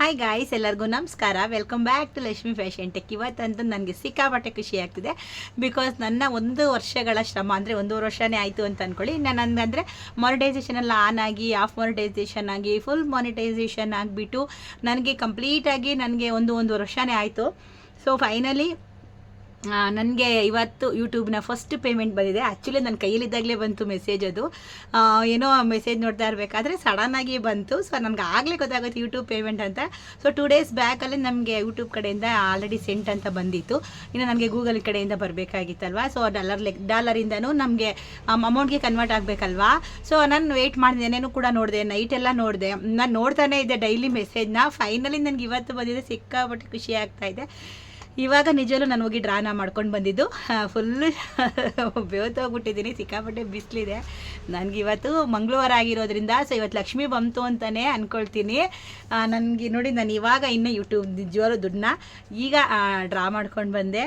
Hi guys, ಎಲ್ಲರಿಗೂ ನಮಸ್ಕಾರ. Welcome back to Lakshmi fashion tech. ಇವತ್ತಂತೂ ನನಗೆ ಸಿಕ್ಕಾಪಟ್ಟೆ ಖುಷಿ ಆಗ್ತಿದೆ. ಬಿಕಾಸ್ ನನ್ನ 1 ವರ್ಷಗಳ ಶ್ರಮ, ಅಂದರೆ 1 ವರ್ಷನೇ ಆಯಿತು ಅಂತ ಅಂದ್ಕೊಳ್ಳಿ. ನನಗಂದರೆ ಮಾನಿಟೈಸೇಷನ್ ಎಲ್ಲ ಆನ್ ಆಗಿ, ಆಫ್ ಮಾನಿಟೈಸೇಷನ್ ಆಗಿ, ಫುಲ್ ಮಾನಿಟೈಸೇಷನ್ ಆಗಿಬಿಟ್ಟು ನನಗೆ ಕಂಪ್ಲೀಟಾಗಿ ನನಗೆ ಒಂದು ವರ್ಷನೇ ಆಯಿತು. ಸೊ ಫೈನಲಿ ನನಗೆ ಇವತ್ತು ಯೂಟ್ಯೂಬ್ನ ಫಸ್ಟ್ ಪೇಮೆಂಟ್ ಬಂದಿದೆ. ಆ್ಯಕ್ಚುಲಿ ನನ್ನ ಕೈಯಲ್ಲಿದ್ದಾಗಲೇ ಬಂತು ಮೆಸೇಜ್. ಅದು ಏನೋ ಮೆಸೇಜ್ ನೋಡ್ತಾ ಇರಬೇಕಾದ್ರೆ ಸಡನ್ನಾಗಿ ಬಂತು. ಸೊ ನನಗೆ ಆಗಲೇ ಗೊತ್ತಾಗುತ್ತೆ ಯೂಟ್ಯೂಬ್ ಪೇಮೆಂಟ್ ಅಂತ. ಸೊ 2 ಡೇಸ್ ಬ್ಯಾಕಲ್ಲಿ ನಮಗೆ ಯೂಟ್ಯೂಬ್ ಕಡೆಯಿಂದ ಆಲ್ರೆಡಿ ಸೆಂಟ್ ಅಂತ ಬಂದಿತ್ತು. ಇನ್ನು ನನಗೆ ಗೂಗಲ್ ಕಡೆಯಿಂದ ಬರಬೇಕಾಗಿತ್ತಲ್ವ. ಸೊ ಡಾಲರಿಂದನೂ ನಮಗೆ ಅಮೌಂಟ್ಗೆ ಕನ್ವರ್ಟ್ ಆಗಬೇಕಲ್ವಾ. ಸೊ ನಾನು ವೆಯ್ಟ್ ಮಾಡಿದೆ, ಏನೇನು ಕೂಡ ನೋಡಿದೆ, ನೈಟೆಲ್ಲ ನೋಡಿದೆ, ನಾನು ನೋಡ್ತಾನೆ ಇದ್ದೆ ಡೈಲಿ ಮೆಸೇಜ್ನ. ಫೈನಲಿ ನನಗೆ ಇವತ್ತು ಬಂದಿದೆ, ಸಿಕ್ಕಾಪಟ್ಟೆ ಖುಷಿ ಆಗ್ತಾಯಿದೆ. ಇವಾಗ ನಿಜವೂ ನಾನು ಹೋಗಿ ಡ್ರಾನ ಮಾಡ್ಕೊಂಡು ಬಂದಿದ್ದು. ಫುಲ್ಲು ಬೇವತ್ತೋಗ್ಬಿಟ್ಟಿದ್ದೀನಿ, ಸಿಕ್ಕಾಪಟ್ಟೆ ಬಿಸಿಲಿದೆ. ನನಗಿವತ್ತು ಮಂಗಳವಾರ ಆಗಿರೋದ್ರಿಂದ ಸೊ ಇವತ್ತು ಲಕ್ಷ್ಮಿ ಬಂತು ಅಂತಲೇ ಅಂದ್ಕೊಳ್ತೀನಿ. ನೋಡಿ, ನಾನು ಇವಾಗ ಇನ್ನೂ ಯೂಟ್ಯೂಬ್ ನಿಜವಾಗ್ಲೂ ದುಡ್ಡನ್ನ ಈಗ ಡ್ರಾ ಮಾಡ್ಕೊಂಡು ಬಂದೆ.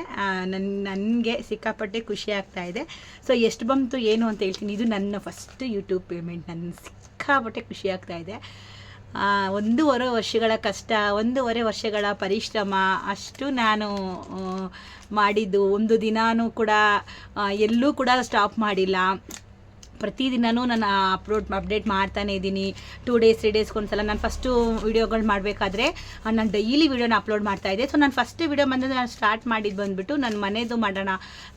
ನನಗೆ ಸಿಕ್ಕಾಪಟ್ಟೆ ಖುಷಿ ಆಗ್ತಾಯಿದೆ. ಸೊ ಎಷ್ಟು ಬಂತು ಏನು ಅಂತ ಹೇಳ್ತೀನಿ. ಇದು ನನ್ನ ಫಸ್ಟ್ ಯೂಟ್ಯೂಬ್ ಪೇಮೆಂಟ್. ನನ್ನ ಸಿಕ್ಕಾಪಟ್ಟೆ ಖುಷಿ ಆಗ್ತಾಯಿದೆ. 1.5 ವರ್ಷಗಳ ಕಷ್ಟ, 1.5 ವರ್ಷಗಳ ಪರಿಶ್ರಮ, ಅಷ್ಟು ನಾನು ಮಾಡಿದ್ದು. ಒಂದು ದಿನಾನೂ ಕೂಡ ಎಲ್ಲೂ ಕೂಡ ಸ್ಟಾಪ್ ಮಾಡಿಲ್ಲ. ಪ್ರತಿದಿನವೂ ನಾನು ಅಪ್ಡೇಟ್ ಮಾಡ್ತಾನೇ ಇದ್ದೀನಿ. 2 ಡೇಸ್ 3 ಡೇಸ್ಗೊಂದ್ಸಲ. ನಾನು ಫಸ್ಟು ವೀಡಿಯೋಗಳು ಮಾಡಬೇಕಾದ್ರೆ ನಾನು ಡೈಲಿ ವೀಡಿಯೋನ ಅಪ್ಲೋಡ್ ಮಾಡ್ತಾಯಿದ್ದೆ. ಸೊ ನಾನು ಫಸ್ಟ್ ವೀಡಿಯೋ ಬಂದರೆ ನಾನು ಸ್ಟಾರ್ಟ್ ಮಾಡಿದ್ದು ಬಂದುಬಿಟ್ಟು ನನ್ನ ಮನೆಯದು ಮಾಡೋಣ,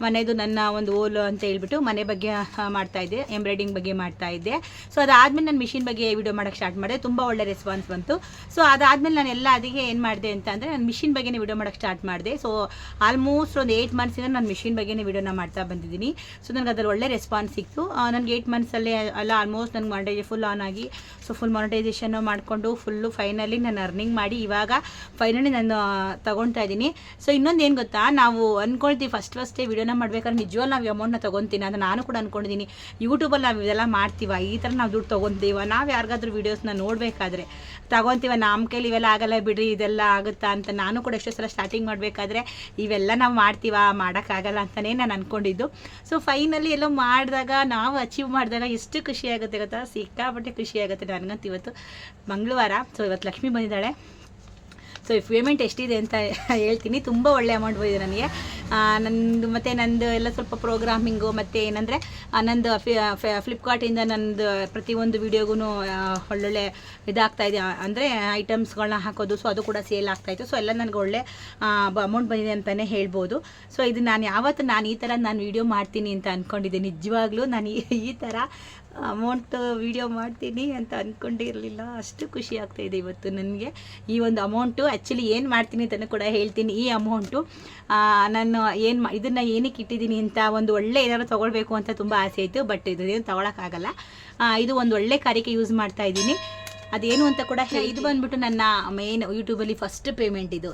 ಮನೆಯದು ನನ್ನ ಒಂದು ಓಲು ಅಂತ ಹೇಳ್ಬಿಟ್ಟು ಮನೆ ಬಗ್ಗೆ ಮಾಡ್ತಾಯಿದ್ದೆ, ಎಂಬ್ರಾಯ್ಡಿಂಗ್ ಬಗ್ಗೆ ಮಾಡ್ತಾಯಿದ್ದೆ. ಸೊ ಅದಾದಮೇಲೆ ನಾನು ಮಿಷಿನ್ ಬಗ್ಗೆ ವೀಡಿಯೋ ಮಾಡೋಕ್ಕೆ ಸ್ಟಾರ್ಟ್ ಮಾಡಿದೆ. ತುಂಬ ಒಳ್ಳೆ ರೆಸ್ಪಾನ್ಸ್ ಬಂತು. ಸೊ ಅದಾದಮೇಲೆ ನಾನು ಎಲ್ಲ ಅದಕ್ಕೆ ಏನು ಮಾಡಿದೆ ಅಂತ ಅಂದರೆ ನಾನು ಮಿಷಿನ್ ಬಗ್ಗೆನೇ ವೀಡಿಯೋ ಮಾಡೋಕ್ಕೆ ಸ್ಟಾರ್ಟ್ ಮಾಡಿದೆ. ಸೊ ಆಲ್ಮೋಸ್ಟ್ ಒಂದು 8 ಮಂತ್ಸಿಂದ ನಾನು ಮಿಷಿನ್ ಬಗ್ಗೆನೇ ವೀಡಿಯೋನ ಮಾಡ್ತಾ ಬಂದಿದ್ದೀನಿ. ಸೊ ನನಗೆ ಅದರಲ್ಲಿ ಒಳ್ಳೆ ರೆಸ್ಪಾನ್ಸ್ ಸಿಕ್ತು. ನನಗೆ 8 ಮಂತ್ಸಲ್ಲೇ ಎಲ್ಲ ಆಲ್ಮೋಸ್ಟ್ ನನಗೆ ಮಾನಿಟೈಸೇಷನ್ ಫುಲ್ ಆನ್ ಆಗಿ, ಸೊ ಫುಲ್ ಮಾನಿಟೈಸೇಷನ್ನು ಮಾಡಿಕೊಂಡು ಫೈನಲಿ ನಾನು ಅರ್ನಿಂಗ್ ಮಾಡಿ ಇವಾಗ ಫೈನಲಿ ನಾನು ತೊಗೊಳ್ತಾ ಇದ್ದೀನಿ. ಸೊ ಇನ್ನೊಂದು ಏನು ಗೊತ್ತಾ, ನಾವು ಅಂದ್ಕೊಳ್ತೀವಿ ಫಸ್ಟೇ ವೀಡಿಯೋನ ಮಾಡ್ಬೇಕಾದ್ರೆ ನಿಜವಾಗ್ಲೂ ನಾವು ಅಮೌಂಟ್ನ ತೊಗೊತೀನಿ ಅಂತ ನಾನು ಕೂಡ ಅಂದ್ಕೊಂಡಿದ್ದೀನಿ. ಯೂಟ್ಯೂಬಲ್ಲಿ ನಾವು ಇದೆಲ್ಲ ಮಾಡ್ತೀವ, ಈ ಥರ ನಾವು ದುಡ್ಡು ತೊಗೊತೀವ, ನಾವು ಯಾರಿಗಾದ್ರೂ ವೀಡಿಯೋಸ್ನ ನೋಡಬೇಕಾದ್ರೆ ತೊಗೊತೀವ, ನಮ್ಮ ಕೈಲಿ ಇವೆಲ್ಲ ಆಗಲ್ಲ ಬಿಡ್ರಿ, ಇದೆಲ್ಲ ಆಗುತ್ತಾ ಅಂತ ನಾನು ಕೂಡ ಎಷ್ಟೋ ಸಲ ಸ್ಟಾರ್ಟಿಂಗ್ ಮಾಡಬೇಕಾದ್ರೆ ಇವೆಲ್ಲ ನಾವು ಮಾಡ್ತೀವ, ಮಾಡೋಕ್ಕಾಗಲ್ಲ ಅಂತಲೇ ನಾನು ಅಂದ್ಕೊಂಡಿದ್ದು. ಸೊ ಫೈನಲಿ ಎಲ್ಲೋ ಮಾಡಿದಾಗ, ನಾವು ಅಚೀವ್ ಮಾಡಿದಾಗ ಎಷ್ಟು ಖುಷಿ ಆಗುತ್ತೆ ಗೊತ್ತಾ, ಸಿಕ್ಕಾಪಟ್ಟೆ ಖುಷಿ ಆಗುತ್ತೆ ನನಗಂತೂ. ಇವತ್ತು ಮಂಗಳವಾರ, ಸೊ ಇವತ್ತು ಲಕ್ಷ್ಮಿ ಬಂದಿದ್ದಾಳೆ. ಸೊ ಪೇಮೆಂಟ್ ಎಷ್ಟಿದೆ ಅಂತ ಹೇಳ್ತೀನಿ. ತುಂಬ ಒಳ್ಳೆ ಅಮೌಂಟ್ ಬಂದಿದೆ ನನಗೆ. ನಂದು ಎಲ್ಲ ಸ್ವಲ್ಪ ಪ್ರೋಗ್ರಾಮಿಂಗು ಮತ್ತು ಏನಂದರೆ ನಂದು ಫ್ಲಿಪ್ಕಾರ್ಟಿಂದ ನಂದು ಪ್ರತಿಯೊಂದು ವೀಡಿಯೋಗೂ ಒಳ್ಳೊಳ್ಳೆ ಇದಾಗ್ತಾಯಿದೆ, ಅಂದರೆ ಐಟಮ್ಸ್ಗಳನ್ನ ಹಾಕೋದು. ಸೊ ಅದು ಕೂಡ ಸೇಲ್ ಆಗ್ತಾಯಿತ್ತು. ಸೊ ಎಲ್ಲ ನನಗೆ ಒಳ್ಳೆ ಅಮೌಂಟ್ ಬಂದಿದೆ ಅಂತಲೇ ಹೇಳ್ಬೋದು. ಸೊ ಇದು ನಾನು ಯಾವತ್ತು ಈ ಥರ ನಾನು ವೀಡಿಯೋ ಮಾಡ್ತೀನಿ ಅಂತ ಅಂದ್ಕೊಂಡಿದ್ದೆ. ನಿಜವಾಗ್ಲೂ ನಾನು ಈ ಥರ ಅಮೌಂಟ್ ವೀಡಿಯೋ ಮಾಡ್ತೀನಿ ಅಂತ ಅಂದ್ಕೊಂಡಿರಲಿಲ್ಲ. ಅಷ್ಟು ಖುಷಿ ಆಗ್ತಾಯಿದೆ ಇವತ್ತು ನನಗೆ. ಈ ಒಂದು ಅಮೌಂಟು ಆ್ಯಕ್ಚುಲಿ ಏನು ಮಾಡ್ತೀನಿ ಅಂತಲೂ ಕೂಡ ಹೇಳ್ತೀನಿ. ಈ ಅಮೌಂಟು ನಾನು ಇದನ್ನು ಏನಕ್ಕೆ ಇಟ್ಟಿದ್ದೀನಿ ಅಂತ, ಒಂದು ಒಳ್ಳೆ ಏನಾದ್ರು ತೊಗೊಳ್ಬೇಕು ಅಂತ ತುಂಬ ಆಸೆ ಇತ್ತು. ಬಟ್ ಇದೇನು ತೊಗೊಳಕ್ಕಾಗಲ್ಲ. ಇದು ಒಂದು ಒಳ್ಳೆ ಕಾರ್ಯಕ್ಕೆ ಯೂಸ್ ಮಾಡ್ತಾ ಇದ್ದೀನಿ. ಅದೇನು ಅಂತ ಕೂಡ ಇದು ಬಂದುಬಿಟ್ಟು ನನ್ನ ಮೇನ್ ಯೂಟ್ಯೂಬಲ್ಲಿ ಫಸ್ಟ್ ಪೇಮೆಂಟ್. ಇದು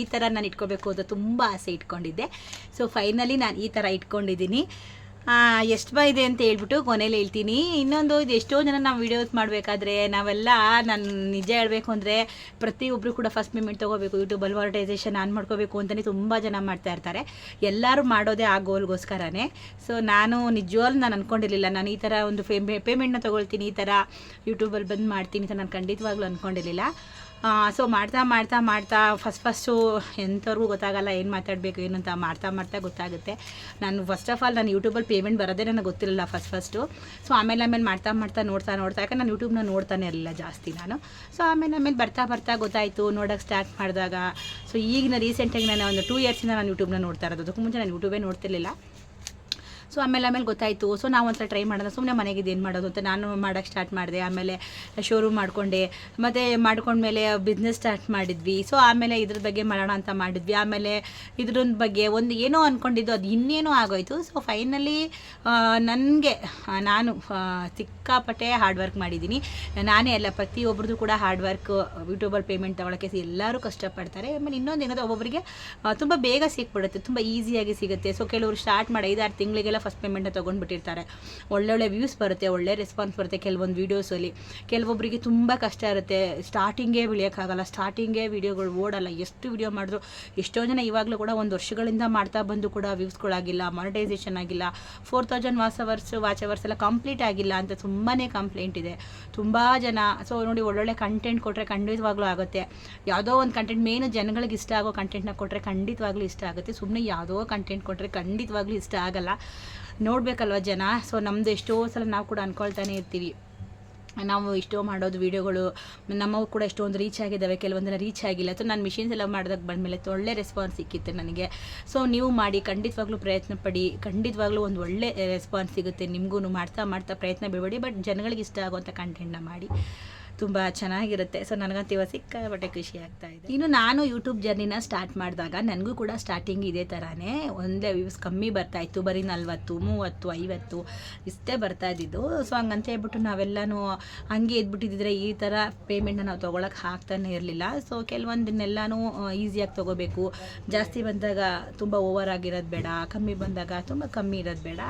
ಈ ಥರ ನಾನು ಇಟ್ಕೋಬೇಕು ಅಂತ ತುಂಬ ಆಸೆ ಇಟ್ಕೊಂಡಿದ್ದೆ. ಸೊ ಫೈನಲಿ ನಾನು ಈ ಥರ ಇಟ್ಕೊಂಡಿದ್ದೀನಿ. ಎಷ್ಟು ಇದೆ ಅಂತ ಹೇಳ್ಬಿಟ್ಟು ಕೊನೆಯಲ್ಲಿ ಹೇಳ್ತೀನಿ. ಇನ್ನೊಂದು, ಇದು ಎಷ್ಟೋ ಜನ ನಾವು ವೀಡಿಯೋಸ್ ಮಾಡಬೇಕಾದ್ರೆ ನಾವೆಲ್ಲ, ನಾನು ನಿಜ ಹೇಳಬೇಕು ಅಂದರೆ ಪ್ರತಿಯೊಬ್ಬರು ಕೂಡ ಫಸ್ಟ್ ಪೇಮೆಂಟ್ ತೊಗೋಬೇಕು, ಯೂಟ್ಯೂಬಲ್ಲಿ ಮಾನಿಟೈಸೇಷನ್ ಆನ್ ಮಾಡ್ಕೋಬೇಕು ಅಂತಲೇ ತುಂಬ ಜನ ಮಾಡ್ತಾ ಇರ್ತಾರೆ. ಎಲ್ಲರೂ ಮಾಡೋದೇ ಆ ಗೋಲ್ಗೋಸ್ಕರನೇ. ಸೊ ನಾನು ನಿಜವಾಗ್ಲೂ ನಾನು ಅಂದ್ಕೊಂಡಿರಲಿಲ್ಲ ನಾನು ಈ ಥರ ಒಂದು ಪೇಮೆಂಟ್ನ ತೊಗೊಳ್ತೀನಿ, ಈ ಥರ ಯೂಟ್ಯೂಬಲ್ಲಿ ಬಂದು ಮಾಡ್ತೀನಿ ಅಂತ ನಾನು ಖಂಡಿತವಾಗ್ಲೂ ಅಂದ್ಕೊಂಡಿರಲಿಲ್ಲ. ಸೊ ಮಾಡ್ತಾ ಫಸ್ಟು ಎಂಥವ್ರಿಗೂ ಗೊತ್ತಾಗಲ್ಲ ಏನು ಮಾತಾಡಬೇಕು ಏನು ಅಂತ. ಮಾಡ್ತಾ ಗೊತ್ತಾಗುತ್ತೆ. ನಾನು ಫಸ್ಟ್ ಆಫ್ ಆಲ್ ನಾನು ಯೂಟ್ಯೂಬಲ್ಲಿ ಪೇಮೆಂಟ್ ಬರೋದೇ ನನಗೆ ಗೊತ್ತಿರಲಿಲ್ಲ ಫಸ್ಟು. ಸೊ ಆಮೇಲೆ ಮಾಡ್ತಾ ನೋಡ್ತಾ ಯಾಕಂದ್ರೆ ನಾನು ಯೂಟ್ಯೂಬ್ನ ನೋಡ್ತಾನೆ ಇರಲಿಲ್ಲ ಜಾಸ್ತಿ ನಾನು. ಸೊ ಆಮೇಲೆ ಬರ್ತಾ ಗೊತ್ತಾಯಿತು ನೋಡೋಕ್ಕೆ ಸ್ಟಾರ್ಟ್ ಮಾಡಿದಾಗ. ಸೊ ಈಗಿನ ರೀಸೆಂಟಾಗಿ ನಾನು ಒಂದು 2 ಇಯರ್ಸಿಂದ ನಾನು ಯೂಟ್ಯೂಬ್ನ ನೋಡ್ತಾ ಇರೋದು. ಅದಕ್ಕೂ ಮುಂಚೆ ನಾನು ಯೂಟ್ಯೂಬೇ ನೋಡ್ತಿರ್ಲಿಲ್ಲ. ಸೊ ಆಮೇಲೆ ಗೊತ್ತಾಯಿತು. ಸೊ ನಾವು ಒಂಥರ ಟ್ರೈ ಮಾಡೋದು, ಸುಮ್ಮನೆ ಮನೆಗಿದ್ದು ಏನು ಮಾಡೋದು ಅಂತ ನಾನು ಮಾಡೋಕ್ಕೆ ಸ್ಟಾರ್ಟ್ ಮಾಡಿದೆ. ಆಮೇಲೆ ಶೋರೂಮ್ ಮಾಡಿಕೊಂಡೆ, ಮತ್ತು ಮಾಡ್ಕೊಂಡ್ಮೇಲೆ ಬಿಸ್ನೆಸ್ ಸ್ಟಾರ್ಟ್ ಮಾಡಿದ್ವಿ. ಸೊ ಆಮೇಲೆ ಇದ್ರ ಬಗ್ಗೆ ಮಾಡೋಣ ಅಂತ ಮಾಡಿದ್ವಿ. ಆಮೇಲೆ ಇದ್ರ ಬಗ್ಗೆ ಒಂದು ಏನೋ ಅಂದ್ಕೊಂಡಿದ್ದು, ಅದು ಇನ್ನೇನೋ ಆಗೋಯ್ತು. ಸೊ ಫೈನಲಿ ನಾನು ಸಿಕ್ಕಾಪಟ್ಟೆ ಹಾರ್ಡ್ ವರ್ಕ್ ಮಾಡಿದ್ದೀನಿ. ನಾನೇ ಅಲ್ಲ, ಪ್ರತಿಯೊಬ್ಬರದ್ದು ಕೂಡ ಹಾರ್ಡ್ ವರ್ಕ್. ಯೂಟ್ಯೂಬಲ್ಲಿ ಪೇಮೆಂಟ್ ತೊಗೊಳಕ್ಕೆ ಎಲ್ಲರೂ ಕಷ್ಟಪಡ್ತಾರೆ. ಆಮೇಲೆ ಇನ್ನೊಂದು ಏನಾದರೂ ಒಬ್ಬೊಬ್ಬರಿಗೆ ತುಂಬ ಬೇಗ ಸಿಕ್ಬಿಡುತ್ತೆ, ತುಂಬ ಈಸಿಯಾಗಿ ಸಿಗುತ್ತೆ. ಸೊ ಕೆಲವರು ಸ್ಟಾರ್ಟ್ ಮಾಡಿ 5-6 ತಿಂಗಳಿಗೆಲ್ಲ ಫಸ್ಟ್ ಪೇಮೆಂಟ್ನ ತೊಗೊಂಡ್ಬಿಟ್ಟಿರ್ತಾರೆ. ಒಳ್ಳೊಳ್ಳೆ ವ್ಯೂಸ್ ಬರುತ್ತೆ, ಒಳ್ಳೆ ರೆಸ್ಪಾನ್ಸ್ ಬರುತ್ತೆ ಕೆಲವೊಂದು ವೀಡಿಯೋಸಲ್ಲಿ. ಕೆಲವೊಬ್ಬರಿಗೆ ತುಂಬ ಕಷ್ಟ ಇರುತ್ತೆ, ಸ್ಟಾರ್ಟಿಂಗೇ ಬೆಳೆಯೋಕ್ಕಾಗಲ್ಲ, ಸ್ಟಾರ್ಟಿಂಗೇ ವೀಡಿಯೋಗಳು ಓಡಲ್ಲ. ಎಷ್ಟು ವೀಡಿಯೋ ಮಾಡಿದ್ರು ಎಷ್ಟೋ ಜನ ಇವಾಗಲೂ ಕೂಡ 1 ವರ್ಷಗಳಿಂದ ಮಾಡ್ತಾ ಬಂದು ಕೂಡ ವ್ಯೂಸ್ಗಳಾಗಿಲ್ಲ, ಮಾನಿಟೈಸೇಷನ್ ಆಗಿಲ್ಲ, 4000 ವಾಚ್ ಅವರ್ಸ್ ಎಲ್ಲ ಕಂಪ್ಲೀಟ್ ಆಗಿಲ್ಲ ಅಂತ ತುಂಬಾ ಕಂಪ್ಲೇಂಟ್ ಇದೆ ತುಂಬ ಜನ. ಸೊ ನೋಡಿ, ಒಳ್ಳೊಳ್ಳೆ ಕಂಟೆಂಟ್ ಕೊಟ್ಟರೆ ಖಂಡಿತವಾಗ್ಲೂ ಆಗುತ್ತೆ. ಯಾವುದೋ ಒಂದು ಕಂಟೆಂಟ್, ಮೇನು ಜನಗಳಿಗೆ ಇಷ್ಟ ಆಗೋ ಕಂಟೆಂಟ್ನ ಕೊಟ್ಟರೆ ಖಂಡಿತವಾಗ್ಲೂ ಇಷ್ಟ ಆಗುತ್ತೆ. ಸುಮ್ಮನೆ ಯಾವುದೋ ಕಂಟೆಂಟ್ ಕೊಟ್ಟರೆ ಖಂಡಿತವಾಗ್ಲೂ ಇಷ್ಟ ಆಗಲ್ಲ, ನೋಡಬೇಕಲ್ವ ಜನ. ಸೊ ನಮ್ಮದು ಎಷ್ಟೋ ಸಲ ನಾವು ಕೂಡ ಅಂದ್ಕೊಳ್ತಾನೆ ಇರ್ತೀವಿ, ನಾವು ಇಷ್ಟೋ ಮಾಡೋದು ವೀಡಿಯೋಗಳು ನಮ್ಮವು ಕೂಡ ಎಷ್ಟೊಂದು ರೀಚ್ ಆಗಿದ್ದಾವೆ, ಕೆಲವೊಂದೆಲ್ಲ ರೀಚ್ ಆಗಿಲ್ಲ. ಸೊ ನಾನು ಮಿಷಿನ್ಸ್ ಎಲ್ಲ ಮಾಡಿದಾಗ ಬಂದಮೇಲೆ ಒಳ್ಳೆ ರೆಸ್ಪಾನ್ಸ್ ಸಿಕ್ಕಿತ್ತು ನನಗೆ. ಸೊ ನೀವು ಮಾಡಿ, ಖಂಡಿತವಾಗ್ಲೂ ಪ್ರಯತ್ನ ಪಡಿ, ಖಂಡಿತವಾಗ್ಲೂ ಒಂದು ಒಳ್ಳೆ ರೆಸ್ಪಾನ್ಸ್ ಸಿಗುತ್ತೆ ನಿಮಗೂ. ಮಾಡ್ತಾ ಪ್ರಯತ್ನ ಬಿಡಬೇಡಿ, ಬಟ್ ಜನಗಳಿಗೆ ಇಷ್ಟ ಆಗುವಂಥ ಕಂಟೆಂಟ್ನ ಮಾಡಿ, ತುಂಬ ಚೆನ್ನಾಗಿರುತ್ತೆ. ಸೊ ನನಗಂತೂ ಇವಾಗ ಸಿಕ್ಕಾಪಟ್ಟೆ ಖುಷಿ ಆಗ್ತಾ ಇದೆ. ಇನ್ನು ನಾನು ಯೂಟ್ಯೂಬ್ ಜರ್ನಿನ ಸ್ಟಾರ್ಟ್ ಮಾಡಿದಾಗ ನನಗೂ ಕೂಡ ಸ್ಟಾರ್ಟಿಂಗ್ ಇದೇ ಥರನೇ ಒಂದೇ ವ್ಯೂಸ್ ಕಮ್ಮಿ ಬರ್ತಾಯಿತ್ತು, ಬರೀ 40, 30, 50 ಇಷ್ಟೇ ಬರ್ತಾ ಇದ್ದಿದ್ದು. ಸೊ ಹಂಗಂತ ಹೇಳ್ಬಿಟ್ಟು ನಾವೆಲ್ಲನೂ ಹಂಗೆ ಇದ್ಬಿಟ್ಟಿದ್ರೆ ಈ ಥರ ಪೇಮೆಂಟ್ನ ನಾವು ತೊಗೊಳಕ್ಕೆ ಆಗ್ತಾನೆ ಇರಲಿಲ್ಲ. ಸೊ ಕೆಲವೊಂದನ್ನೆಲ್ಲನೂ ಈಸಿಯಾಗಿ ತೊಗೋಬೇಕು, ಜಾಸ್ತಿ ಬಂದಾಗ ತುಂಬ ಓವರ್ ಆಗಿರೋದು ಬೇಡ, ಕಮ್ಮಿ ಬಂದಾಗ ತುಂಬ ಕಮ್ಮಿ ಇರೋದು ಬೇಡ.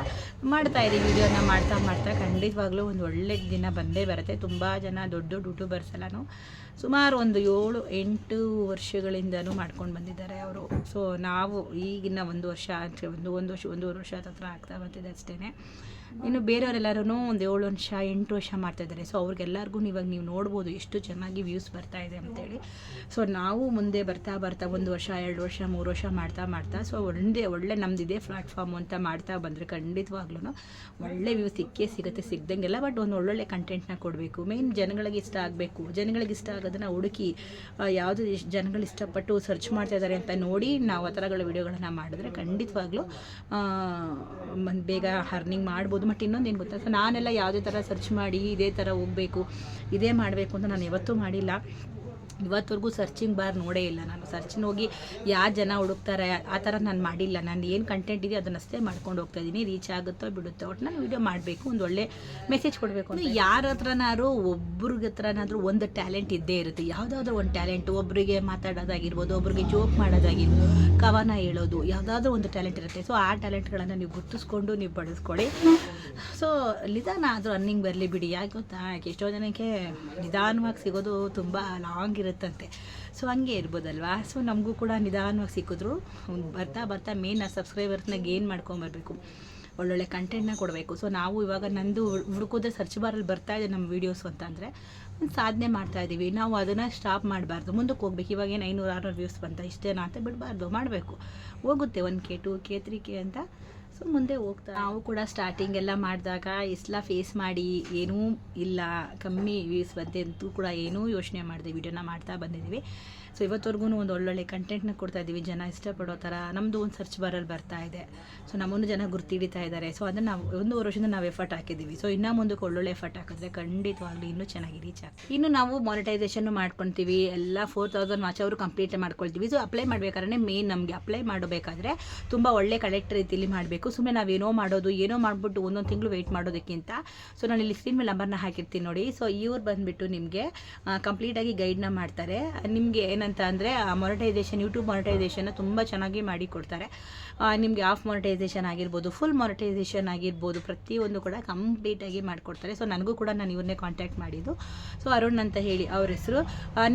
ಮಾಡ್ತಾಯಿರಿ ವೀಡಿಯೋನ ಮಾಡ್ತಾ ಖಂಡಿತವಾಗ್ಲೂ ಒಂದು ಒಳ್ಳೆ ದಿನ ಬಂದೇ ಬರುತ್ತೆ. ತುಂಬ ಜನ ದೊಡ್ಡ ಯೂಟ್ಯೂಬರ್ಸ್ ಎಲ್ಲನೂ ಸುಮಾರು ಒಂದು 7-8 ವರ್ಷಗಳಿಂದನೂ ಮಾಡ್ಕೊಂಡು ಬಂದಿದ್ದಾರೆ ಅವರು. ಸೊ ನಾವು ಈಗಿನ 1 ವರ್ಷ ಒಂದೂವರೆ ವರ್ಷ ಹತ್ರ ಆಗ್ತಾ ಬರ್ತಿದೆ ಅಷ್ಟೇ. ಇನ್ನು ಬೇರೆಯವರೆಲ್ಲರೂ ಒಂದು 7 ವರ್ಷ 8 ವರ್ಷ ಮಾಡ್ತಾಯಿದ್ದಾರೆ. ಸೊ ಅವ್ರಿಗೆಲ್ಲರಿಗೂ ಇವಾಗ ನೀವು ನೋಡ್ಬೋದು ಎಷ್ಟು ಚೆನ್ನಾಗಿ ವ್ಯೂಸ್ ಬರ್ತಾಯಿದೆ ಅಂತೇಳಿ. ಸೊ ನಾವು ಮುಂದೆ ಬರ್ತಾ 1 ವರ್ಷ 2 ವರ್ಷ 3 ವರ್ಷ ಮಾಡ್ತಾ ಸೊ ಒಳ್ಳೆ ನಮ್ಮದಿದೆ ಪ್ಲಾಟ್ಫಾರ್ಮು ಅಂತ ಮಾಡ್ತಾ ಬಂದರೆ ಖಂಡಿತವಾಗ್ಲೂ ಒಳ್ಳೆ ವ್ಯೂಸ್ ಸಿಗುತ್ತೆ, ಸಿಗ್ದಂಗೆಲ್ಲ. ಬಟ್ ಒಂದು ಒಳ್ಳೊಳ್ಳೆ ಕಂಟೆಂಟ್ನ ಕೊಡಬೇಕು, ಮೇನ್ ಜನಗಳಿಗೆ ಇಷ್ಟ ಆಗಬೇಕು. ಜನಗಳಿಗೆ ಇಷ್ಟ ಆಗೋದನ್ನು ಹುಡುಕಿ ಯಾವುದು ಜನಗಳು ಇಷ್ಟಪಟ್ಟು ಸರ್ಚ್ ಮಾಡ್ತಾಯಿದ್ದಾರೆ ಅಂತ ನೋಡಿ ನಾವು ಆ ಥರಗಳ ವೀಡಿಯೋಗಳನ್ನು ಮಾಡಿದ್ರೆ ಖಂಡಿತವಾಗ್ಲೂ ಬೇಗ ಅರ್ನಿಂಗ್ ಮಾಡ್ಬೋದು. ಬಟ್ ಇನ್ನೊಂದು ಏನು ಗೊತ್ತಾ, ಸೊ ನಾನೆಲ್ಲ ಯಾವುದೇ ಥರ ಸರ್ಚ್ ಮಾಡಿ ಇದೇ ಥರ ಹೋಗಬೇಕು, ಇದೇ ಮಾಡಬೇಕು ಅಂತ ನಾನು ಯಾವತ್ತೂ ಮಾಡಿಲ್ಲ. ಇವತ್ತವರೆಗೂ ಸರ್ಚಿಂಗ್ ಬಾರ್ ನೋಡೇ ಇಲ್ಲ ನಾನು. ಸರ್ಚಿನ ಹೋಗಿ ಯಾವ ಜನ ಹುಡುಕ್ತಾರೆ ಆ ಥರ ನಾನು ಮಾಡಿಲ್ಲ. ನಾನು ಏನು ಕಂಟೆಂಟ್ ಇದೆ ಅದನ್ನಷ್ಟೇ ಮಾಡ್ಕೊಂಡು ಹೋಗ್ತಾಯಿದ್ದೀನಿ. ರೀಚ್ ಆಗುತ್ತೋ ಬಿಡುತ್ತೋ ಒಟ್ಟು ನಾನು ವೀಡಿಯೋ ಮಾಡಬೇಕು, ಒಂದು ಒಳ್ಳೆ ಮೆಸೇಜ್ ಕೊಡಬೇಕು ಅಂತ. ಯಾರ ಹತ್ರನಾದ್ರು ಒಬ್ರಿಗೆ ಹತ್ರನಾದ್ರೂ ಒಂದು ಟ್ಯಾಲೆಂಟ್ ಇದ್ದೇ ಇರುತ್ತೆ, ಯಾವುದಾದ್ರೂ ಒಂದು ಟ್ಯಾಲೆಂಟು. ಒಬ್ಬರಿಗೆ ಮಾತಾಡೋದಾಗಿರ್ಬೋದು, ಒಬ್ರಿಗೆ ಜೋಕ್ ಮಾಡೋದಾಗಿರ್ಬೋದು, ಕವನ ಹೇಳೋದು, ಯಾವುದಾದ್ರೂ ಒಂದು ಟ್ಯಾಲೆಂಟ್ ಇರುತ್ತೆ. ಸೊ ಆ ಟ್ಯಾಲೆಂಟ್ಗಳನ್ನು ನೀವು ಗುರ್ತಿಸ್ಕೊಂಡು ನೀವು ಬಳಸ್ಕೊಳ್ಳಿ. ಸೊ ನಿಧಾನ ಆದರೂ ರನ್ನಿಂಗ್ ಬರಲಿ ಬಿಡಿ. ಯಾಕೆ ಗೊತ್ತಾ, ಎಷ್ಟೋ ಜನಕ್ಕೆ ನಿಧಾನವಾಗಿ ಸಿಗೋದು ತುಂಬ ಲಾಂಗ್ ಇರುತ್ತಂತೆ. ಸೊ ಹಂಗೆ ಇರ್ಬೋದಲ್ವಾ. ಸೊ ನಮಗೂ ಕೂಡ ನಿಧಾನವಾಗಿ ಸಿಕ್ಕಿದ್ರು ಬರ್ತಾ ಮೇನ್ ಸಬ್ಸ್ಕ್ರೈಬರ್ಸ್ನ ಗೇನ್ ಮಾಡ್ಕೊಂಬರ್ಬೇಕು, ಒಳ್ಳೊಳ್ಳೆ ಕಂಟೆಂಟ್ನ ಕೊಡಬೇಕು. ಸೊ ನಾವು ಇವಾಗ ನಂದು ಹುಡುಕೋದ್ರೆ ಸರ್ಚ್ ಬಾರಲ್ಲಿ ಬರ್ತಾಯಿದೆ ನಮ್ಮ ವೀಡಿಯೋಸು ಅಂತಂದರೆ ಒಂದು ಸಾಧನೆ ಮಾಡ್ತಾಯಿದ್ದೀವಿ. ನಾವು ಅದನ್ನು ಸ್ಟಾಪ್ ಮಾಡಬಾರ್ದು, ಮುಂದಕ್ಕೆ ಹೋಗ್ಬೇಕು. ಇವಾಗ ಏನು 500-600 ವ್ಯೂಸ್ ಬಂತ ಇಷ್ಟೇನಾ ಅಂತ ಬಿಡಬಾರ್ದು, ಮಾಡಬೇಕು. ಹೋಗುತ್ತೆ 1K 2K 3K ಅಂತ. ಸೊ ಮುಂದೆ ಹೋಗ್ತಾ ನಾವು ಕೂಡ ಸ್ಟಾರ್ಟಿಂಗ್ ಎಲ್ಲ ಮಾಡಿದಾಗ ಇಷ್ಟೆಲ್ಲ ಫೇಸ್ ಮಾಡಿ ಏನೂ ಇಲ್ಲ, ಕಮ್ಮಿ ವ್ಯೂಸ್ ಬಂತೆ ಅಂತೂ ಕೂಡ ಏನೂ ಯೋಚನೆ ಮಾಡಿದೆ ವೀಡಿಯೋನ ಮಾಡ್ತಾ ಬಂದಿದ್ದೀವಿ. ಸೊ ಇವತ್ತವರೆಗೂ ಒಂದು ಒಳ್ಳೊಳ್ಳೆ ಕಂಟೆಂಟ್ನ ಕೊಡ್ತಾಯಿದ್ದೀವಿ, ಜನ ಇಷ್ಟಪಡೋ ಥರ. ನಮ್ಮದು ಒಂದು ಸರ್ಚ್ ಬಾರಲ್ಲಿ ಬರ್ತಾ ಇದೆ. ಸೊ ನಮ್ಮನ್ನು ಜನ ಗುರ್ತಿಡಿತಾ ಇದ್ದಾರೆ. ಸೊ ಅದನ್ನು ನಾವು 1 ವರ್ಷದಿಂದ ನಾವು ಎಫರ್ಟ್ ಹಾಕಿದ್ದೀವಿ. ಸೊ ಇನ್ನೂ ಮುಂದಕ್ಕೆ ಒಳ್ಳೊಳ್ಳೆ ಎಫರ್ಟ್ ಹಾಕಿದ್ರೆ ಖಂಡಿತವಾಗ್ಲೂ ಇನ್ನೂ ಚೆನ್ನಾಗಿ ರೀಚ್ ಆಗ್ತೀವಿ. ಇನ್ನು ನಾವು ಮಾನಿಟೈಸೇಷನ್ನು ಮಾಡ್ಕೊತೀವಿ, ಎಲ್ಲ 4000 ವಾಚ್ ಅವರು ಕಂಪ್ಲೀಟ್ ಮಾಡ್ಕೊಳ್ತೀವಿ. ಸೊ ಅಪ್ಲೈ ಮಾಡಬೇಕಾದ್ರೆ ಮೇನ್ ನಮಗೆ ಅಪ್ಲೈ ಮಾಡಬೇಕಾದ್ರೆ ತುಂಬ ಒಳ್ಳೆ ಕರೆಕ್ಟ್ ರೀತಿಯಲ್ಲಿ ಮಾಡಬೇಕು. ಸುಮ್ಮನೆ ನಾವೇನೋ ಮಾಡಿಬಿಟ್ಟು 1 ತಿಂಗಳು ವೆಯ್ಟ್ ಮಾಡೋದಕ್ಕಿಂತ. ಸೊ ನಾನು ಇಲ್ಲಿ ಸ್ಕ್ರೀನ್ ಮೇಲೆ ನಂಬರ್ನ ಹಾಕಿರ್ತೀನಿ ನೋಡಿ. ಸೊ ಇವ್ರು ಬಂದುಬಿಟ್ಟು ನಿಮಗೆ ಕಂಪ್ಲೀಟಾಗಿ ಗೈಡ್ನ ಮಾಡ್ತಾರೆ. ನಿಮಗೆ ಏನಂತ ಅಂದರೆ ಮಾನಿಟೈಸೇಷನ್, ಯೂಟ್ಯೂಬ್ ಮಾನಿಟೈಸೇಷನ್ನ ತುಂಬ ಚೆನ್ನಾಗಿ ಮಾಡಿ ಕೊಡ್ತಾರೆ. ನಿಮಗೆ ಆಫ್ ಮಾನಿಟೈಸೇಷನ್ ಆಗಿರ್ಬೋದು, ಫುಲ್ ಮಾನಿಟೈಸೇಷನ್ ಆಗಿರ್ಬೋದು, ಪ್ರತಿಯೊಂದು ಕೂಡ ಕಂಪ್ಲೀಟಾಗಿ ಮಾಡಿಕೊಡ್ತಾರೆ. ಸೊ ನನಗೂ ಕೂಡ ನಾನು ಇವ್ರನ್ನೇ ಕಾಂಟ್ಯಾಕ್ಟ್ ಮಾಡಿದ್ದು. ಸೊ ಅರುಣ್ ಅಂತ ಹೇಳಿ ಅವ್ರ ಹೆಸರು.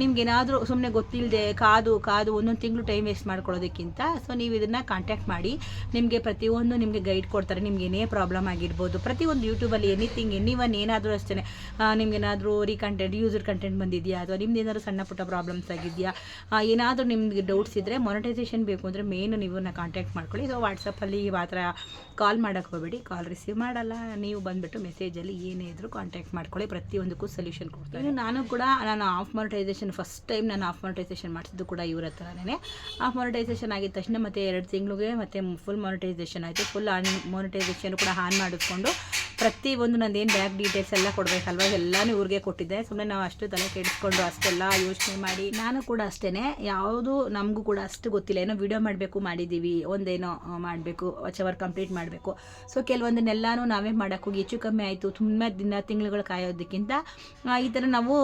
ನಿಮ್ಗೇನಾದರೂ ಸುಮ್ಮನೆ ಗೊತ್ತಿಲ್ಲದೆ ಕಾದು 1 ತಿಂಗಳು ಟೈಮ್ ವೇಸ್ಟ್ ಮಾಡ್ಕೊಳ್ಳೋದಕ್ಕಿಂತ ಸೊ ನೀವು ಇದನ್ನು ಕಾಂಟ್ಯಾಕ್ಟ್ ಮಾಡಿ, ನಿಮಗೆ ಪ್ರತಿಯೊಂದು ನಿಮಗೆ ಗೈಡ್ ಕೊಡ್ತಾರೆ. ನಿಮ್ಗೆ ಏನೇ ಪ್ರಾಬ್ಲಮ್ ಆಗಿರ್ಬೋದು, ಪ್ರತಿಯೊಂದು ಯೂಟ್ಯೂಬಲ್ಲಿ ಎನಿವನ್ ಏನಾದರೂ ಅಷ್ಟೇ, ನಿಮ್ಗೇನಾದರೂ ಯೂಸರ್ ಕಂಟೆಂಟ್ ಬಂದಿದೆಯಾ, ಅಥವಾ ನಿಮ್ದು ಏನಾದರೂ ಸಣ್ಣ ಪುಟ್ಟ ಪ್ರಾಬ್ಲಮ್ಸ್ ಆಗಿದೆಯಾ, ಏನಾದರೂ ನಿಮ್ಗೆ ಡೌಟ್ಸ್ ಇದ್ದರೆ, ಮಾನಿಟೈಸೇಷನ್ ಬೇಕು ಅಂದರೆ ಮೇನು ನೀವನ್ನ ಕಾಂಟ್ಯಾಕ್ಟ್ ಮಾಡ್ಕೊಳ್ಳಿ. ಸೊ ವಾಟ್ಸಪ್ಪಲ್ಲಿ ಮಾತ್ರ ಕಾಲ್ ಮಾಡೋಕ್ಕೆ ಹೋಗಬೇಡಿ, ಕಾಲ್ ರಿಸೀವ್ ಮಾಡಲ್ಲ. ನೀವು ಬಂದುಬಿಟ್ಟು ಮೆಸೇಜಲ್ಲಿ ಏನೇ ಇದ್ದರೂ ಕಾಂಟ್ಯಾಕ್ಟ್ ಮಾಡ್ಕೊಳ್ಳಿ, ಪ್ರತಿಯೊಂದಕ್ಕೂ ಸೊಲ್ಯೂಷನ್ ಕೊಡ್ತೀನಿ. ನಾನು ಆಫ್ ಮಾನಿಟೈಸೇಷನ್ ಫಸ್ಟ್ ಟೈಮ್ ನಾನು ಆಫ್ ಮಾನಿಟೈಸೇಷನ್ ಮಾಡಿಸಿದ್ದು ಕೂಡ ಇವ್ರ ಹತ್ರನೇ. ಆಫ್ ಮಾನಿಟೈಸೇಷನ್ ಆಗಿದ ತಕ್ಷಣ ಮತ್ತೆ 2 ತಿಂಗಳಿಗೆ ಮತ್ತೆ ಫುಲ್ ಮಾನಿಟೈಸೇಷನ್ ಆಯಿತು. ಫುಲ್ ಮಾನಿಟೈಸೇಷನ್ ಕೂಡ ಆನ್ ಮಾಡಿಸ್ಕೊಂಡು ಪ್ರತಿಯೊಂದು ನಂದೇನು ಬ್ಯಾಂಕ್ ಡೀಟೇಲ್ಸ್ ಎಲ್ಲ ಕೊಡಬೇಕಲ್ವ ಎಲ್ಲನೂ ಇವ್ರಿಗೆ ಕೊಟ್ಟಿದ್ದೆ. ಸುಮ್ಮನೆ ನಾವು ಅಷ್ಟು ತಲೆ ಕೆಡಿಸ್ಕೊಂಡು ಅಷ್ಟೆಲ್ಲ ಯೋಚನೆ ಮಾಡಿ ನಾನು ಕೂಡ ಅಷ್ಟೇ ಯಾವುದು ನಮಗೂ ಕೂಡ ಅಷ್ಟು ಗೊತ್ತಿಲ್ಲ. ಏನೋ ವಿಡಿಯೋ ಮಾಡಬೇಕು ಮಾಡಿದ್ದೀವಿ, ಒಂದೇನೋ ಮಾಡಬೇಕು ವಾಚವರ್ ಕಂಪ್ಲೀಟ್ ಮಾಡಬೇಕು. ಸೊ ಕೆಲವೊಂದನ್ನೆಲ್ಲನೂ ನಾವೇ ಮಾಡೋಕ್ಕೋಗಿ ಹೆಚ್ಚು ಕಮ್ಮಿ ಆಯಿತು. ತುಂಬ ತಿಂಗಳುಗಳು ಕಾಯೋದಕ್ಕಿಂತ ಈ ಥರ ನಾವು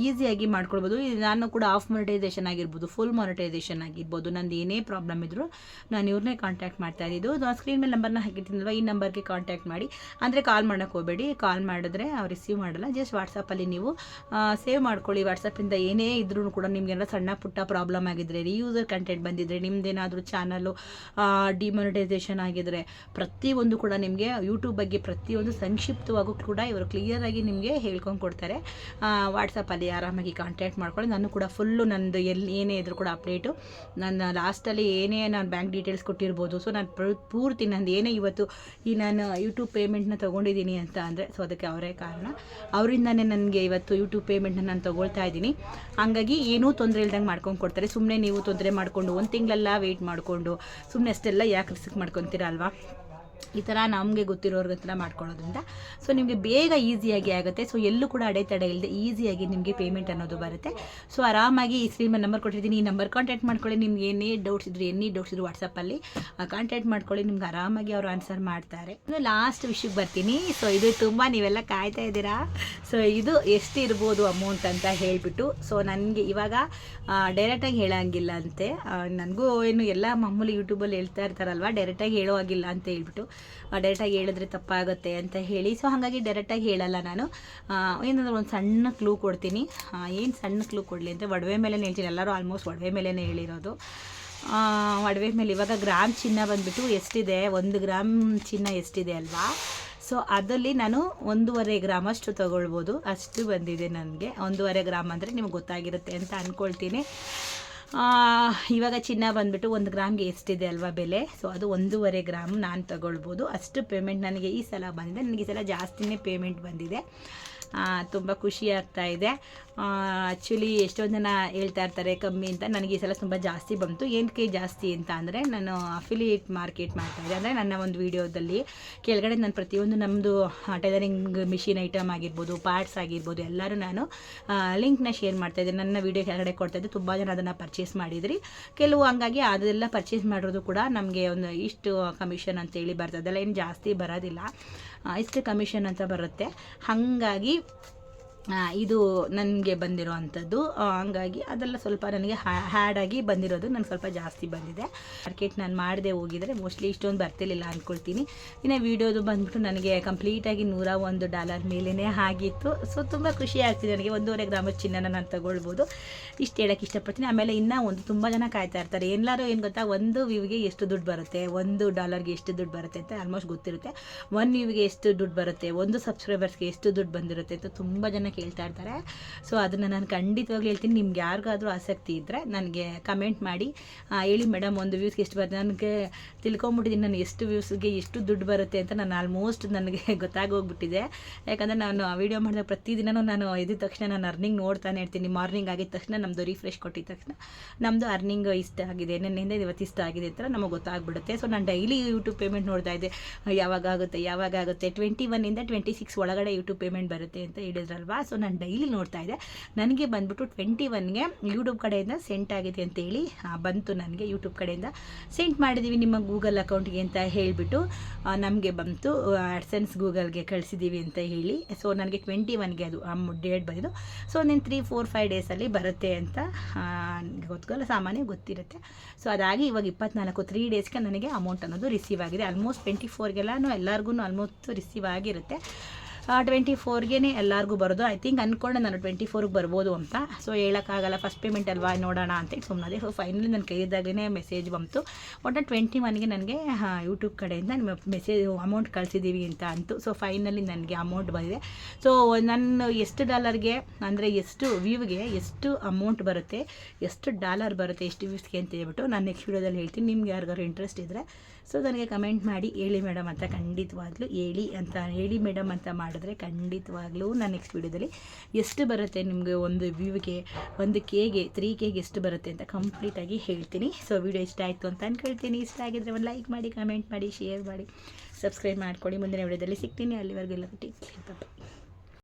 ಈಸಿಯಾಗಿ ಮಾಡ್ಕೊಳ್ಬೋದು. ನಾನು ಕೂಡ ಆಫ್ ಮಾನಿಟೈಸೇಷನ್ ಆಗಿರ್ಬೋದು, ಫುಲ್ ಮಾನಿಟೈಸೇಷನ್ ಆಗಿರ್ಬೋದು, ನಂದು ಏನೇ ಪ್ರಾಬ್ಲಮ್ ಇದ್ದರೂ ನಾನು ಇವ್ರನ್ನೇ ಕಾಂಟ್ಯಾಕ್ಟ್ ಮಾಡ್ತಾ ಇದ್ದಿದ್ದು. ಸ್ಕ್ರೀನ್ ಮೇಲೆ ನಂಬರ್ನ ಹಾಕಿರ್ತೀನಲ್ವ, ಈ ನಂಬರ್ಗೆ ಕಾಂಟ್ಯಾಕ್ಟ್ ಮಾಡಿ. ಅಂದರೆ ಕಾಲ್ ಮಾಡೋಕ್ಕೆ ಹೋಗಬೇಡಿ, ಕಾಲ್ ಮಾಡಿದ್ರೆ ಅವ್ರು ರಿಸೀವ್ ಮಾಡಲ್ಲ. ಜಸ್ಟ್ ವಾಟ್ಸಪ್ಪಲ್ಲಿ ನೀವು ಸೇವ್ ಮಾಡ್ಕೊಳ್ಳಿ. ವಾಟ್ಸಪ್ಪಿಂದ ಏನೇ ಇದ್ರೂ ಕೂಡ ನಿಮಗೇನಾದ್ರು ಸಣ್ಣ ಪುಟ್ಟ ಪ್ರಾಬ್ಲಮ್ ಆಗಿದ್ದರೆ, ರೀಯೂಸರ್ ಕಂಟೆಂಟ್ ಬಂದಿದ್ದರೆ, ನಿಮ್ಮದೇನಾದರೂ ಚಾನಲ್ಲು ಡಿಮಾನಿಟೈಸೇಷನ್ ಆಗಿದ್ದರೆ, ಪ್ರತಿಯೊಂದು ಕೂಡ ನಿಮಗೆ ಯೂಟ್ಯೂಬ್ ಬಗ್ಗೆ ಪ್ರತಿಯೊಂದು ಸಂಕ್ಷಿಪ್ತವಾಗೂ ಕೂಡ ಇವರು ಕ್ಲಿಯರಾಗಿ ನಿಮಗೆ ಹೇಳ್ಕೊಂಡು ಕೊಡ್ತಾರೆ. ವಾಟ್ಸಪ್ಪಲ್ಲಿ ಆರಾಮಾಗಿ ಕಾಂಟ್ಯಾಕ್ಟ್ ಮಾಡ್ಕೊಳ್ಳಿ. ನಾನು ಕೂಡ ಫುಲ್ಲು ನಂದು ಏನೇ ಇದ್ರೂ ಕೂಡ ಅಪ್ಡೇಟು ನನ್ನ ಲಾಸ್ಟಲ್ಲಿ ಏನೇ ನಾನು ಬ್ಯಾಂಕ್ ಡೀಟೇಲ್ಸ್ ಕೊಟ್ಟಿರ್ಬೋದು. ಸೊ ನಾನು ಪೂರ್ತಿ ನಂದು ಏನೇ ಇವತ್ತು ನಾನು ಯೂಟ್ಯೂಬ್ ಪೇಮೆಂಟ್ನ ತೊಗೊಂಡಿದ್ದೀನಿ ಅಂತ ಅಂದರೆ ಸೊ ಅದಕ್ಕೆ ಅವರೇ ಕಾರಣ. ಅವರಿಂದನೇ ನನಗೆ ಇವತ್ತು ಯೂಟ್ಯೂಬ್ ಪೇಮೆಂಟ್ನ ನಾನು ತೊಗೊಳ್ತಾ ಇದ್ದೀನಿ. ಹಂಗಾಗಿ ಏನೂ ತೊಂದರೆ ಇಲ್ದಂಗೆ ಮಾಡ್ಕೊಂಡು ಕೊಡ್ತಾರೆ. ಸುಮ್ಮನೆ ನೀವು ತೊಂದರೆ ಮಾಡಿಕೊಂಡು ಒಂದು ತಿಂಗಳೆಲ್ಲ ವೆಯ್ಟ್ ಮಾಡಿಕೊಂಡು ಸುಮ್ಮನೆ ಅಷ್ಟೆಲ್ಲ ಯಾಕೆ ರಿಸ್ಕ್ ಮಾಡ್ಕೊತೀರಾ ಅಲ್ವಾ? ಈ ಥರ ನಮಗೆ ಗೊತ್ತಿರೋರ್ಗ ಹತ್ರ ಮಾಡ್ಕೊಳ್ಳೋದ್ರಿಂದ ಸೊ ನಿಮಗೆ ಬೇಗ ಈಸಿಯಾಗಿ ಆಗುತ್ತೆ. ಸೊ ಎಲ್ಲೂ ಕೂಡ ಅಡೆತಡೆ ಇಲ್ಲದೆ ಈಸಿಯಾಗಿ ನಿಮಗೆ ಪೇಮೆಂಟ್ ಅನ್ನೋದು ಬರುತ್ತೆ. ಸೊ ಆರಾಮಾಗಿ ಈ ಸ್ಕ್ರೀನ್ ನಂಬರ್ ಕೊಟ್ಟಿರ್ತೀನಿ, ಈ ನಂಬರ್ ಕಾಂಟ್ಯಾಕ್ಟ್ ಮಾಡ್ಕೊಳ್ಳಿ. ನಿಮ್ಗೆ ಏನೇ ಡೌಟ್ಸ್ ಇದ್ರು ವಾಟ್ಸಪ್ಪಲ್ಲಿ ಕಾಂಟ್ಯಾಕ್ಟ್ ಮಾಡ್ಕೊಳ್ಳಿ. ನಿಮ್ಗೆ ಆರಾಮಾಗಿ ಅವರು ಆನ್ಸರ್ ಮಾಡ್ತಾರೆ. ಲಾಸ್ಟ್ ವಿಷಯಕ್ಕೆ ಬರ್ತೀನಿ. ಸೊ ಇದು ತುಂಬ ನೀವೆಲ್ಲ ಕಾಯ್ತಾ ಇದ್ದೀರಾ. ಸೊ ಇದು ಎಷ್ಟು ಇರ್ಬೋದು ಅಮೌಂಟ್ ಅಂತ ಹೇಳಿಬಿಟ್ಟು ಸೊ ನನಗೆ ಇವಾಗ ಡೈರೆಕ್ಟಾಗಿ ಹೇಳೋಂಗಿಲ್ಲ ಅಂತೆ. ನನಗೂ ಏನು ಎಲ್ಲ ಮಾಮೂಲಿ ಯೂಟ್ಯೂಬಲ್ಲಿ ಹೇಳ್ತಾ ಇರ್ತಾರಲ್ವ, ಡೈರೆಕ್ಟಾಗಿ ಹೇಳೋ ಆಗಿಲ್ಲ ಅಂತ ಹೇಳ್ಬಿಟ್ಟು ಡೈರೆಕ್ಟಾಗಿ ಹೇಳಿದ್ರೆ ತಪ್ಪಾಗುತ್ತೆ ಅಂತ ಹೇಳಿ ಸೊ ಹಾಗಾಗಿ ಡೈರೆಕ್ಟಾಗಿ ಹೇಳಲ್ಲ ನಾನು. ಏನಂದ್ರೆ ಒಂದು ಸಣ್ಣ ಕ್ಲೂ ಕೊಡ್ತೀನಿ. ಏನು ಸಣ್ಣ ಕ್ಲೂ ಕೊಡಲಿ ಅಂತ ಒಡವೆ ಮೇಲೆ ಹೇಳ್ತೀನಿ. ಎಲ್ಲರೂ ಆಲ್ಮೋಸ್ಟ್ ಒಡವೆ ಮೇಲೇ ಹೇಳಿರೋದು. ಒಡವೆ ಮೇಲೆ ಇವಾಗ ಗ್ರಾಮ್ ಚಿನ್ನ ಬಂದುಬಿಟ್ಟು ಎಷ್ಟಿದೆ, 1 ಗ್ರಾಮ್ ಚಿನ್ನ ಎಷ್ಟಿದೆ ಅಲ್ವಾ? ಸೊ ಅದರಲ್ಲಿ ನಾನು 1.5 ಗ್ರಾಮ್ ಅಷ್ಟು ತೊಗೊಳ್ಬೋದು. ಅಷ್ಟು ಬಂದಿದೆ ನನಗೆ. 1.5 ಗ್ರಾಮ್ ಅಂದರೆ ನಿಮ್ಗೆ ಗೊತ್ತಾಗಿರುತ್ತೆ ಅಂತ ಅಂದ್ಕೊಳ್ತೀನಿ. ಇವಾಗ ಚಿನ್ನ ಬಂದುಬಿಟ್ಟು 1 ಗ್ರಾಮ್ಗೆ ಎಷ್ಟಿದೆ ಅಲ್ವಾ ಬೆಲೆ? ಸೊ ಅದು 1.5 ಗ್ರಾಮ್ ನಾನು ತಗೊಳ್ಬೋದು. ಅಷ್ಟು ಪೇಮೆಂಟ್ ನನಗೆ ಈ ಸಲ ಬಂದಿದೆ. ನನಗೆ ಈ ಸಲ ಜಾಸ್ತಿನೇ ಪೇಮೆಂಟ್ ಬಂದಿದೆ. ತುಂಬ ಖುಷಿ ಆಗ್ತಾ ಇದೆ. ಆ್ಯಕ್ಚುಲಿ ಎಷ್ಟೊಂದು ಜನ ಹೇಳ್ತಾ ಇರ್ತಾರೆ ಕಮ್ಮಿ ಅಂತ. ನನಗೆ ಈ ಸಲ ತುಂಬ ಜಾಸ್ತಿ ಬಂತು. ಏನಕ್ಕೆ ಜಾಸ್ತಿ ಅಂತ ಅಂದರೆ ನಾನು ಅಫಿಲಿಯೇಟ್ ಮಾರ್ಕೆಟ್ ಮಾಡ್ತಾಯಿದ್ದೆ. ಅಂದರೆ ನನ್ನ ಒಂದು ವೀಡಿಯೋದಲ್ಲಿ ಕೆಳಗಡೆ ನಾನು ಪ್ರತಿಯೊಂದು ನಮ್ಮದು ಟೈಲರಿಂಗ್ ಮಿಷಿನ್ ಐಟಮ್ ಆಗಿರ್ಬೋದು, ಪಾರ್ಟ್ಸ್ ಆಗಿರ್ಬೋದು, ಎಲ್ಲರೂ ನಾನು ಲಿಂಕ್ನ ಶೇರ್ ಮಾಡ್ತಾಯಿದ್ದೆ. ನನ್ನ ವೀಡಿಯೋ ಕೆಳಗಡೆ ಕೊಡ್ತಾಯಿದ್ದೆ. ತುಂಬ ಜನ ಅದನ್ನು ಪರ್ಚೇಸ್ ಮಾಡಿದ್ರಿ. ಕೆಲವು ಹಂಗಾಗಿ ಅದೆಲ್ಲ ಪರ್ಚೇಸ್ ಮಾಡಿರೋದು ಕೂಡ ನಮಗೆ ಒಂದು ಇಷ್ಟು ಕಮಿಷನ್ ಅಂತೇಳಿ ಬರ್ತದೆ. ಅದೆಲ್ಲ ಏನು ಜಾಸ್ತಿ ಬರೋದಿಲ್ಲ, ಇಷ್ಟು ಕಮಿಷನ್ ಅಂತ ಬರುತ್ತೆ. ಹಾಗಾಗಿ ಇದು ನನಗೆ ಬಂದಿರೋ ಅಂಥದ್ದು. ಹಂಗಾಗಿ ಅದೆಲ್ಲ ಸ್ವಲ್ಪ ನನಗೆ ಹ್ಯಾಡಾಗಿ ಬಂದಿರೋದು ನನಗೆ ಸ್ವಲ್ಪ ಜಾಸ್ತಿ ಬಂದಿದೆ. ಮಾರ್ಕೆಟ್ ನಾನು ಮಾಡದೆ ಹೋಗಿದರೆ ಮೋಸ್ಟ್ಲಿ ಇಷ್ಟೊಂದು ಬರ್ತಿರ್ಲಿಲ್ಲ ಅಂದ್ಕೊಳ್ತೀನಿ. ಇನ್ನು ವೀಡಿಯೋದು ಬಂದುಬಿಟ್ಟು ನನಗೆ ಕಂಪ್ಲೀಟಾಗಿ $101 ಮೇಲೇ ಆಗಿತ್ತು. ಸೊ ತುಂಬ ಖುಷಿ ಆಗ್ತಿದೆ ನನಗೆ. 1.5 ಗ್ರಾಮ್ ಚಿನ್ನನ ನಾನು ತಗೊಳ್ಬೋದು. ಇಷ್ಟು ಹೇಳೋಕ್ಕೆ ಇಷ್ಟಪಡ್ತೀನಿ. ಆಮೇಲೆ ಇನ್ನೂ ಒಂದು ತುಂಬ ಜನ ಕಾಯ್ತಾ ಇರ್ತಾರೆ, ಎಲ್ಲರೂ ಏನು ಗೊತ್ತಾ, ಒಂದು ವ್ಯೂಗೆ ಎಷ್ಟು ದುಡ್ಡು ಬರುತ್ತೆ, $1 ಎಷ್ಟು ದುಡ್ಡು ಬರುತ್ತೆ ಅಂತ ಆಲ್ಮೋಸ್ಟ್ ಗೊತ್ತಿರುತ್ತೆ. 1 ವ್ಯೂಗೆ ಎಷ್ಟು ದುಡ್ಡು ಬರುತ್ತೆ, 1 ಸಬ್ಸ್ಕ್ರೈಬರ್ಸ್ಗೆ ಎಷ್ಟು ದುಡ್ಡು ಬಂದಿರುತ್ತೆ ಅಂತ ತುಂಬ ಜನ ಕೇಳ್ತಾ ಇರ್ತಾರೆ. ಸೊ ಅದನ್ನು ನಾನು ಖಂಡಿತವಾಗ್ಲೂ ಹೇಳ್ತೀನಿ. ನಿಮ್ಗೆ ಯಾರಿಗಾದರೂ ಆಸಕ್ತಿ ಇದ್ದರೆ ನನಗೆ ಕಮೆಂಟ್ ಮಾಡಿ ಹೇಳಿ ಮೇಡಮ್ 1 ವ್ಯೂಸ್ಗೆ ಎಷ್ಟು ಬರುತ್ತೆ. ನನಗೆ ತಿಳ್ಕೊಂಬಿಟ್ಟಿದ್ದೀನಿ ನಾನು ಎಷ್ಟು ವ್ಯೂಸ್ಗೆ ಎಷ್ಟು ದುಡ್ಡು ಬರುತ್ತೆ ಅಂತ. ನಾನು ಆಲ್ಮೋಸ್ಟ್ ನನಗೆ ಗೊತ್ತಾಗೋಗ್ಬಿಟ್ಟಿದೆ. ಯಾಕಂದರೆ ನಾನು ಆ ವಿಡಿಯೋ ಮಾಡಿದಾಗ ಪ್ರತಿದಿನವೂ ನಾನು ಎದ್ದ ತಕ್ಷಣ ನಾನು ಅರ್ನಿಂಗ್ ನೋಡ್ತಾನೆ ಇರ್ತೀನಿ. ಮಾರ್ನಿಂಗ್ ಆಗಿದ ತಕ್ಷಣ ನಮ್ಮದು ರಿಫ್ರೆಶ್ ಕೊಟ್ಟಿದ ತಕ್ಷಣ ನಮ್ಮದು ಅರ್ನಿಂಗ್ ಇಷ್ಟ ಆಗಿದೆ, ನೆನ್ನೆಯಿಂದ ಇವತ್ತು ಇಷ್ಟ ಆಗಿದೆ ಅಂತ ನಮಗೆ ಗೊತ್ತಾಗ್ಬಿಡುತ್ತೆ. ಸೊ ನಾನು ಡೈಲಿ ಯೂಟ್ಯೂಬ್ ಪೇಮೆಂಟ್ ನೋಡ್ತಾ ಇದ್ದೆ, ಯಾವಾಗುತ್ತೆ 21ಇಂದ 26 ಒಳಗಡೆ ಯೂಟ್ಯೂಬ್ ಪೇಮೆಂಟ್ ಬರುತ್ತೆ ಅಂತ ಹೇಳಿದ್ರಲ್ವಾ. ಸೊ ನಾನು ಡೈಲಿ ನೋಡ್ತಾ ಇದ್ದೆ. ನನಗೆ ಬಂದುಬಿಟ್ಟು 21ಗೆ ಯೂಟ್ಯೂಬ್ ಕಡೆಯಿಂದ ಸೆಂಟ್ ಆಗಿದೆ ಅಂತೇಳಿ ಬಂತು. ನನಗೆ ಯೂಟ್ಯೂಬ್ ಕಡೆಯಿಂದ ಸೆಂಟ್ ಮಾಡಿದ್ದೀವಿ ನಿಮ್ಮ ಗೂಗಲ್ ಅಕೌಂಟ್ಗೆ ಅಂತ ಹೇಳಿಬಿಟ್ಟು ನಮಗೆ ಬಂತು. ಆಡ್ಸೆನ್ಸ್ ಗೂಗಲ್ಗೆ ಕಳಿಸಿದ್ದೀವಿ ಅಂತ ಹೇಳಿ. ಸೊ ನನಗೆ 21ಗೆ ಅದು ಡೇಟ್ ಬಂದಿದ್ದು. ಸೊ ನೀನು 3-4-5 ಡೇಸಲ್ಲಿ ಬರುತ್ತೆ ಅಂತ ಗೊತ್ತಲ್ಲ, ಸಾಮಾನ್ಯ ಗೊತ್ತಿರುತ್ತೆ. ಸೊ ಅದಾಗಿ ಇವಾಗ 3 ಡೇಸ್ಗೆ ನನಗೆ ಅಮೌಂಟ್ ಅನ್ನೋದು ರಿಸೀವ್ ಆಗಿದೆ. ಆಲ್ಮೋಸ್ಟ್ 24ಗೆಲ್ಲನೂ ಎಲ್ಲರಿಗೂ ಆಲ್ಮೋಸ್ಟ್ ರಿಸೀವ್ ಆಗಿರುತ್ತೆ. 24ಗೆ ಎಲ್ಲರಿಗೂ ಬರೋದು. ಐ ಥಿಂಕ್ ಅಂದ್ಕೊಂಡೆ ನಾನು 24ಗೆ ಬರ್ಬೋದು ಅಂತ. ಸೊ ಹೇಳೋಕ್ಕಾಗಲ್ಲ, ಫಸ್ಟ್ ಪೇಮೆಂಟ್ ಅಲ್ವಾ ನೋಡೋಣ ಅಂತೇಳಿ ಸುಮ್ಮನೆ. ಸೊ ಫೈನಲಿ ನನ್ನ ಕೈದಾಗಲೇ ಮೆಸೇಜ್ ಬಂತು. ಒಟ್ಟು 21ಗೆ ನನಗೆ ಯೂಟ್ಯೂಬ್ ಕಡೆಯಿಂದ ನಿಮ್ಮ ಮೆಸೇಜ್ ಅಮೌಂಟ್ ಕಳಿಸಿದ್ದೀವಿ ಅಂತ ಅಂತು. ಸೊ ಫೈನಲಿ ನನಗೆ ಅಮೌಂಟ್ ಬಂದಿದೆ. ಸೊ ನಾನು ಎಷ್ಟು ಡಾಲರ್ಗೆ ಅಂದರೆ ಎಷ್ಟು ವ್ಯೂವ್ಗೆ ಎಷ್ಟು ಅಮೌಂಟ್ ಬರುತ್ತೆ, ಎಷ್ಟು ಡಾಲರ್ ಬರುತ್ತೆ, ಎಷ್ಟು ವ್ಯೂಸ್ಗೆ ಅಂತ ಹೇಳ್ಬಿಟ್ಟು ನಾನು ನೆಕ್ಸ್ಟ್ ವೀಡಿಯೋದಲ್ಲಿ ಹೇಳ್ತೀನಿ. ನಿಮ್ಗೆ ಯಾರಿಗಾರು ಇಂಟ್ರೆಸ್ಟ್ ಇದ್ದರೆ ಸೊ ನನಗೆ ಕಮೆಂಟ್ ಮಾಡಿ ಹೇಳಿ ಮೇಡಮ್ ಅಂತ. ಖಂಡಿತವಾಗ್ಲೂ ಹೇಳಿ ಮೇಡಮ್ ಅಂತ ಮಾಡಿ ಮಾಡಿದ್ರೆ ಖಂಡಿತವಾಗ್ಲೂ ನಾನು ನೆಕ್ಸ್ಟ್ ವೀಡಿಯೋದಲ್ಲಿ ಎಷ್ಟು ಬರುತ್ತೆ ನಿಮಗೆ ಒಂದು ವ್ಯೂಗೆ, ಒಂದು ಕೆಗೆ 3Kಗೆ ಎಷ್ಟು ಬರುತ್ತೆ ಅಂತ ಕಂಪ್ಲೀಟಾಗಿ ಹೇಳ್ತೀನಿ. ಸೊ ವಿಡಿಯೋ ಇಷ್ಟ ಆಯಿತು ಅಂತ ಅಂದ್ಕೊಳ್ತೀನಿ. ಇಷ್ಟ ಆಗಿದ್ರೆ ಒಂದು ಲೈಕ್ ಮಾಡಿ, ಕಮೆಂಟ್ ಮಾಡಿ, ಶೇರ್ ಮಾಡಿ, ಸಬ್ಸ್ಕ್ರೈಬ್ ಮಾಡ್ಕೊಳ್ಳಿ. ಮುಂದಿನ ವಿಡಿಯೋದಲ್ಲಿ ಸಿಗ್ತೀನಿ. ಅಲ್ಲಿವರೆಗೂ ಎಲ್ಲ ಟೇಕ್ ಕೇರ್.